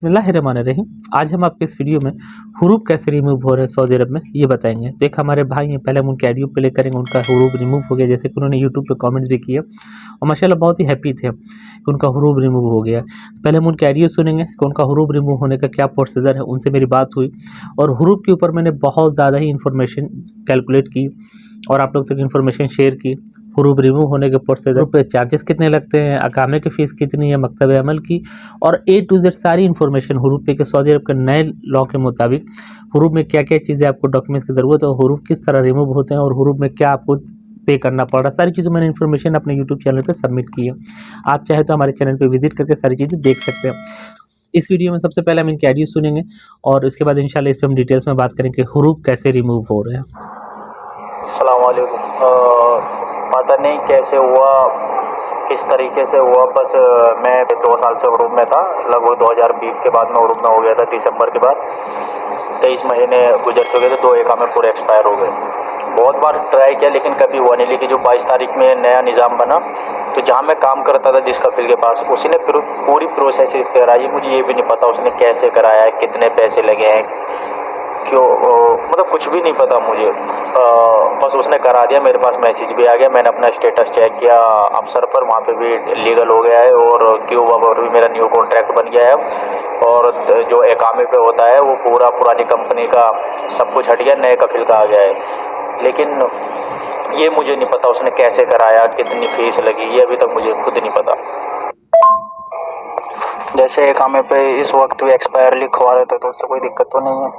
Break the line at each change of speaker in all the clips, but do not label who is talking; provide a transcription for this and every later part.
बिस्मिल्लाहिर्रहमानिर्रहीम। आज हम आपके इस वीडियो में हुरूफ कैसे रिमूव हो रहे हैं सऊदी अरब में ये बताएंगे। तो एक हमारे भाई हैं, पहले हम उनके ऑडियो प्ले करेंगे, उनका हुरूफ रिमूव हो गया, जैसे कि उन्होंने यूट्यूब पे कमेंट्स भी किए और माशाल्लाह बहुत ही हैप्पी थे कि उनका हुरूफ रिमूव हो गया। पहले हम उनके ऑडियो सुनेंगे कि उनका हुरूफ रिमूव होने का क्या प्रोसीजर है। उनसे मेरी बात हुई और हुरूफ के ऊपर मैंने बहुत ज़्यादा ही इंफॉर्मेशन कैलकुलेट की और आप लोग तक इन्फॉर्मेशन शेयर की। हुरूफ रिमूव होने के प्रोसीजर पे चार्जेस कितने लगते हैं, अकामे की फ़ीस कितनी है, मकतब अमल की और ए टू जेड सारी इन्फॉर्मेशन हुरूफ पे के सऊदी अरब के नए लॉ के मुताबिक हुरूफ में क्या क्या चीज़ें आपको डॉक्यूमेंट्स की ज़रूरत है और हुरूफ किस तरह रिमूव होते हैं और हुरूफ में क्या आपको पे करना पड़ रहा है, सारी चीज़ों मैंने इन्फॉर्मेशन अपने यूट्यूब चैनल पे सबमिट की है। आप चाहे तो हमारे चैनल पे विजिट करके सारी चीज़ें देख सकते हैं। इस वीडियो में सबसे पहले हम इनके ऑडियो सुनेंगे और उसके बाद इंशाल्लाह इस पर हम डिटेल्स में बात करेंगे कि हुरूफ कैसे रिमूव हो रहे हैं।
अस्सलाम वालेकुम। पता नहीं कैसे हुआ, किस तरीके से हुआ, बस मैं 2 साल से उरूम में था। लगभग 2020 के बाद मैं उरूम में हो गया था। दिसंबर के बाद 23 महीने गुजर चुके थे, 2 एकामे पूरे एक्सपायर हो गए। बहुत बार ट्राई किया लेकिन कभी हुआ नहीं। लेकिन जो 22 तारीख में नया निज़ाम बना तो जहाँ मैं काम करता था जिस कफिल के पास, उसी ने पूरी प्रोसेस कराई। मुझे ये भी नहीं पता उसने कैसे कराया है, कितने पैसे लगे हैं, क्यों, मतलब कुछ भी नहीं पता मुझे। बस उसने करा दिया। मेरे पास मैसेज भी आ गया, मैंने अपना स्टेटस चेक किया अफसर पर, वहाँ पे भी लीगल हो गया है और क्यूबा पर भी मेरा न्यू कॉन्ट्रैक्ट बन गया है। और जो एकामे पे होता है वो पूरा पुरानी कंपनी का सब कुछ हट गया, नए कफिल का आ गया है। लेकिन ये मुझे नहीं पता उसने कैसे कराया, कितनी फीस लगी, ये अभी तक मुझे खुद नहीं पता। जैसे एकामे पे इस वक्त भी एक्सपायर लिखवा रहे थे तो उससे कोई दिक्कत तो नहीं है,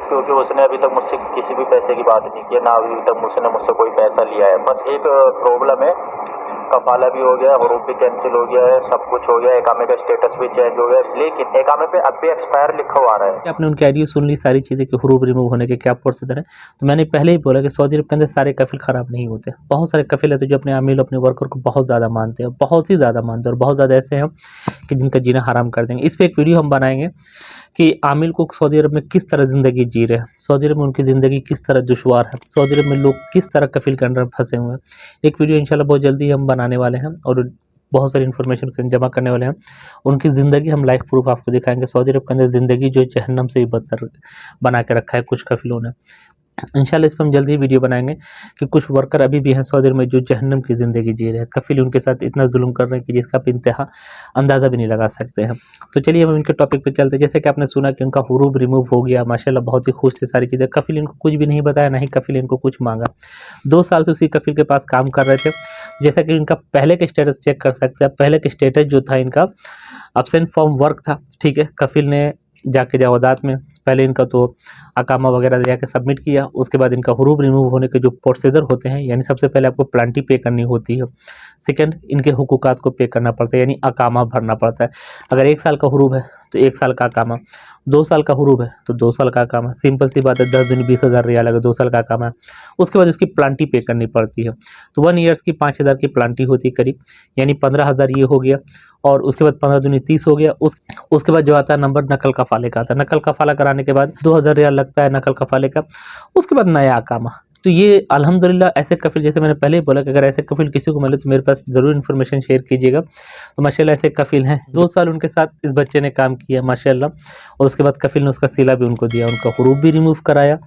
क्योंकि उसने अभी तक मुझसे किसी भी पैसे की बात नहीं की, ना अभी तक उसने मुझसे कोई पैसा लिया है। बस एक प्रॉब्लम है, कफाला भी हो गया, हुरूफ भी कैंसिल हो गया है, सब कुछ हो गया, एकामे का स्टेटस भी चेंज हो गया, लेकिन एकामे पे अब भी एक्सपायर लिखा हुआ रहा है।
आपने उनकी ऑडियो सुन ली सारी चीज़ें कि हुरूफ रिमूव होने के क्या प्रोसीजर है। तो मैंने पहले ही बोला कि सऊदी अरब के अंदर सारे कफिल ख़राब नहीं होते। बहुत सारे कफिल होते हैं जो अपने आमिल अपने वर्कर को बहुत ज़्यादा मानते हैं, बहुत ही ज़्यादा मानते हैं और बहुत ज़्यादा ऐसे हैं कि जिनका जीना हराम कर देंगे। इस पर एक वीडियो हम बनाएंगे कि आमिल को सऊदी अरब में किस तरह ज़िंदगी जी रहे हैं, सऊदी अरब में उनकी ज़िंदगी किस तरह दुश्वार है, सऊदी अरब में लोग किस तरह कफिल के अंडर फंसे हुए हैं। एक वीडियो इंशाल्लाह बहुत जल्दी हम बनाने वाले हैं और बहुत सारी इन्फॉर्मेशन जमा करने वाले हैं। उनकी ज़िंदगी हम लाइव प्रूफ आपको दिखाएंगे। सऊदी अरब के अंदर ज़िंदगी जो जहन्नम से भी बदतर बना के रखा है कुछ कफिलों ने। इंशाल्लाह इस पर हम जल्दी ही वीडियो बनाएंगे कि कुछ वर्कर अभी भी हैं सऊदी अरब में जो जहन्नम की ज़िंदगी जी रहे हैं। कफिल उनके साथ इतना जुल्म कर रहे हैं कि जिसका आप इंतहा अंदाज़ा भी नहीं लगा सकते हैं। तो चलिए हम इनके टॉपिक पे चलते हैं। जैसे कि आपने सुना कि उनका हुरूफ रिमूव हो गया, माशाल्लाह बहुत ही खुश थे सारी चीज़ें। कफिल इनको कुछ भी नहीं बताया, ना ही कफिल इनको कुछ मांगा। 2 साल से उसी कफिल के पास काम कर रहे थे। जैसा कि इनका पहले का स्टेटस चेक कर सकते हैं। पहले का स्टेटस जो था इनका एब्सेंट फ्रॉम वर्क था, ठीक है। कफिल ने जाके जवादात में पहले इनका तो अकामा वगैरह जाके सबमिट किया, उसके बाद इनका हुरूफ रिमूव होने के जो प्रोसीजर होते हैं, यानी सबसे पहले आपको प्लांटी पे करनी होती है। सेकंड, इनके हुकूकात को पे करना पड़ता है, यानी अकामा भरना पड़ता है। अगर 1 साल का हुरूफ है तो 1 साल का अकामा, 2 साल का हुरूफ है तो 2 साल का अकामा। सिंपल सी बात है, 10 दूनी 20,000 रियाल अगर 2 साल का अकामा है। उसके बाद इसकी प्लांटी पे करनी पड़ती है। तो 1 ईयर्स की 5,000 की प्लांटी होती है करीब, यानी 15,000 ये हो गया। और उसके बाद 15 दूनी 30 हो गया। उसके बाद जो आता है नंबर नकल कफाले का आता है। नकल कफाला कराने के बाद 2,000 रियाल लगता है नकल कफाले का। उसके बाद नया अकामा। तो ये अल्हम्दुलिल्लाह ऐसे कफिल, जैसे मैंने पहले ही बोला कि अगर ऐसे कफिल किसी को मिले तो मेरे पास ज़रूर इन्फॉर्मेशन शेयर कीजिएगा। तो माशाल्लाह ऐसे कफिल हैं। 2 साल उनके साथ इस बच्चे ने काम किया माशाल्लाह। और उसके बाद कफिल ने उसका सिला भी उनको दिया, उनका हुरूफ भी रिमूव कराया,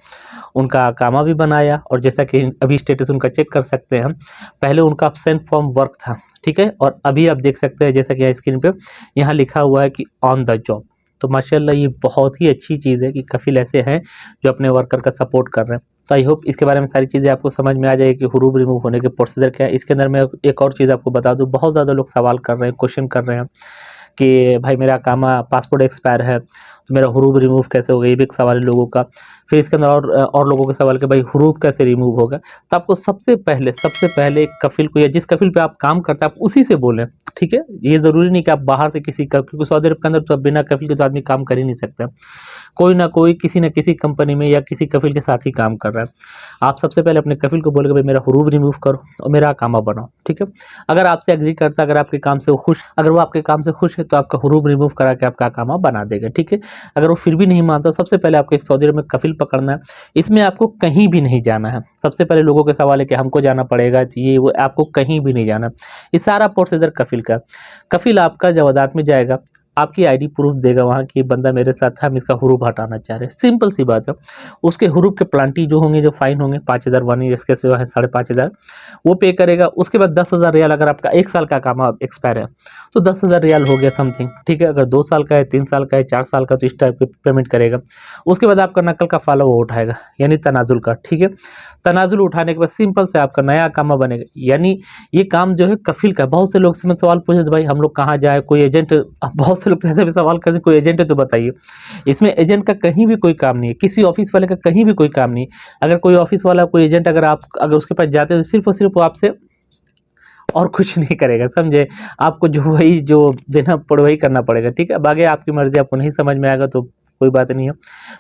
उनका अकामा भी बनाया। और जैसा कि अभी स्टेटस उनका चेक कर सकते हैं हम, पहले उनका एब्सेंट फ्रॉम वर्क था, ठीक है। और अभी आप देख सकते हैं जैसा कि स्क्रीन पे यहाँ लिखा हुआ है कि ऑन द जॉब। तो माशाल्लाह ये बहुत ही अच्छी चीज़ है कि कफिल ऐसे हैं जो अपने वर्कर का सपोर्ट कर रहे हैं। तो आई होप इसके बारे में सारी चीज़ें आपको समझ में आ जाएगी कि हुरूफ रिमूव होने के प्रोसीजर क्या है। इसके अंदर मैं एक और चीज़ आपको बता दूँ, बहुत ज़्यादा लोग सवाल कर रहे हैं, क्वेश्चन कर रहे हैं कि भाई मेरा अकामा पासपोर्ट एक्सपायर है तो मेरा हुरूफ रिमूव कैसे होगा, ये भी एक सवाल है लोगों का। फिर इसके अंदर और लोगों के सवाल कि भाई हुरूफ कैसे रिमूव होगा। तो आपको सबसे पहले कफिल को, या जिस कफिल पे आप काम करते हैं आप उसी से बोलें, ठीक है। ये ज़रूरी नहीं कि आप बाहर से किसी का, क्योंकि सऊदी अरब के अंदर तो बिना कफिल के तो आदमी काम कर ही नहीं सकता। कोई ना कोई किसी न किसी कंपनी में या किसी कफिल के साथ ही काम कर रहा है। आप सबसे पहले अपने कफिल को बोले कि भाई मेरा हुरूफ रिमूव करो और मेरा अकामा बनाओ, ठीक है। अगर आपसे एग्री करता, अगर आपके काम से वो खुश, अगर वो आपके काम से खुश है तो आपका हुरूफ रिमूव करा के आपका अकामा बना देगा, ठीक है। अगर वो फिर भी नहीं मानता, सबसे पहले आपको एक सऊदी अरब में कफिल पकड़ना है। इसमें आपको कहीं भी नहीं जाना है। सबसे पहले लोगों के सवाल है कि हमको जाना पड़ेगा, ये वो, आपको कहीं भी नहीं जाना। ये सारा प्रोसीजर कफिल का। कफिल आपका जवादात में जाएगा, आपकी आईडी प्रूफ देगा वहाँ कि बंदा मेरे साथ था, हम इसका हुरूफ हटाना चाह रहे हैं। सिंपल सी बात है। उसके हुरूफ के प्लांटी जो होंगे, जो फाइन होंगे 5,000 1 ईयर्स के सिवा है 5,500 वो पे करेगा। उसके बाद 10,000 रियाल, अगर आपका 1 साल का काम एक्सपायर है तो 10,000 रियाल हो गया समथिंग, ठीक है। अगर 2 साल का है, 3 साल का है, 4 साल का, तो इस टाइप की पेमेंट करेगा। उसके बाद आपका नकल का फाला वो उठाएगा, यानी तनाजुल का, ठीक है। तनाजुल उठाने के बाद सिंपल से आपका नया कामा बनेगा। यानी ये काम जो है कफील का। बहुत से लोग से सवाल पूछे तो भाई हम लोग कहाँ जाए, कोई एजेंट, बहुत से लोग तो ऐसे भी सवाल करते कोई एजेंट है तो बताइए। इसमें एजेंट का कहीं भी कोई काम नहीं है, किसी ऑफिस वाले का कहीं भी कोई काम नहीं। अगर कोई ऑफिस वाला, कोई एजेंट अगर उसके पास जाते हो तो सिर्फ और सिर्फ वो आपसे और कुछ नहीं करेगा, समझे। आपको जो वही जो देना पड़े वही करना पड़ेगा, ठीक है। बाकी आपकी मर्जी, आपको नहीं समझ में आएगा तो कोई बात नहीं है,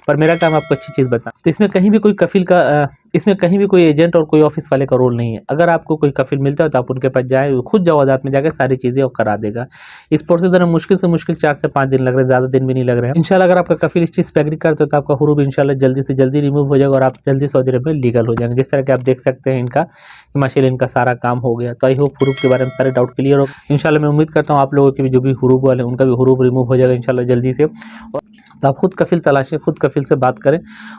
पर मेरा काम आपको अच्छी चीज़ बता। तो इसमें कहीं भी कोई कफील का इसमें कहीं भी कोई एजेंट और कोई ऑफिस वाले का रोल नहीं है। अगर आपको कोई कफील मिलता है तो आप उनके पास जाएँ, वो खुद जाओ अदालत में जाकर सारी चीज़ें वो करा देगा। इस प्रोसीजर में मुश्किल से मुश्किल 4 से 5 दिन लग रहे हैं, ज़्यादा दिन भी नहीं लग रहे हैं। इंशाल्लाह अगर आपका कफील इस चीज़ पे एग्री करते हो तो आपका हुरूफ इंशाल्लाह जल्दी से जल्दी रिमूव हो जाएगा और आप जल्दी सऊदी अरब में लीगल हो जाएंगे। जिस तरह के आप देख सकते हैं इनका कि माशाल्लाह इनका सारा काम हो गया। तो आई होप हुरूफ के बारे में सारे डाउट क्लियर हो। इंशाल्लाह मैं उम्मीद करता हूँ आप लोगों के भी जो भी हुरूफ वाले उनका भी हुरूफ रिमूव हो जाएगा इंशाल्लाह जल्दी से। तो आप खुद कफील तलाशें, खुद कफील से बात करें।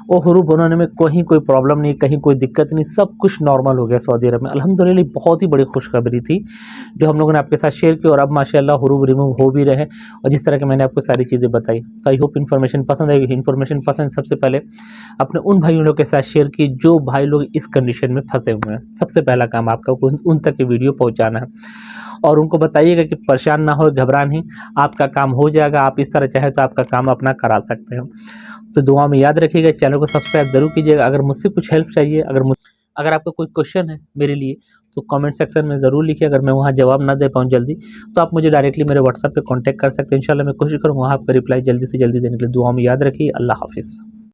वो हुरूफ बनाने में कहीं कोई प्रॉब्लम नहीं, कहीं कोई दिक्कत नहीं, सब कुछ नॉर्मल हो गया सऊदी अरब में अल्हम्दुलिल्लाह। बहुत ही बड़ी खुशखबरी थी जो हम लोगों ने आपके साथ शेयर की और अब माशाल्लाह हुरूफ रिमूव हो भी रहे और जिस तरह के मैंने आपको सारी चीज़ें बताई। तो आई होप इन्फॉर्मेशन पसंद आई। इन्फॉर्मेशन पसंद सबसे पहले अपने उन भाइयों लोग के साथ शेयर की जो भाई लोग इस कंडीशन में फंसे हुए हैं। सबसे पहला काम आपका उन तक ये वीडियो पहुँचाना है और उनको बताइएगा कि परेशान ना हो, घबरा नहीं, आपका काम हो जाएगा। आप इस तरह चाहे तो आपका काम अपना करा सकते हैं। तो दुआ में याद रखिएगा, चैनल को सब्सक्राइब जरूर कीजिएगा। अगर मुझसे कुछ हेल्प चाहिए, अगर आपका कोई क्वेश्चन है मेरे लिए तो कमेंट सेक्शन में ज़रूर लिखिए। अगर मैं वहाँ जवाब ना दे पाऊँ जल्दी तो आप मुझे डायरेक्टली मेरे व्हाट्सएप पे कांटेक्ट कर सकते हैं। इंशाल्लाह मैं कोशिश करूँगा वहाँ आपका रिप्लाई जल्दी से जल्दी देने के लिए। दुआ में याद रखिए। अल्लाह हाफिज़।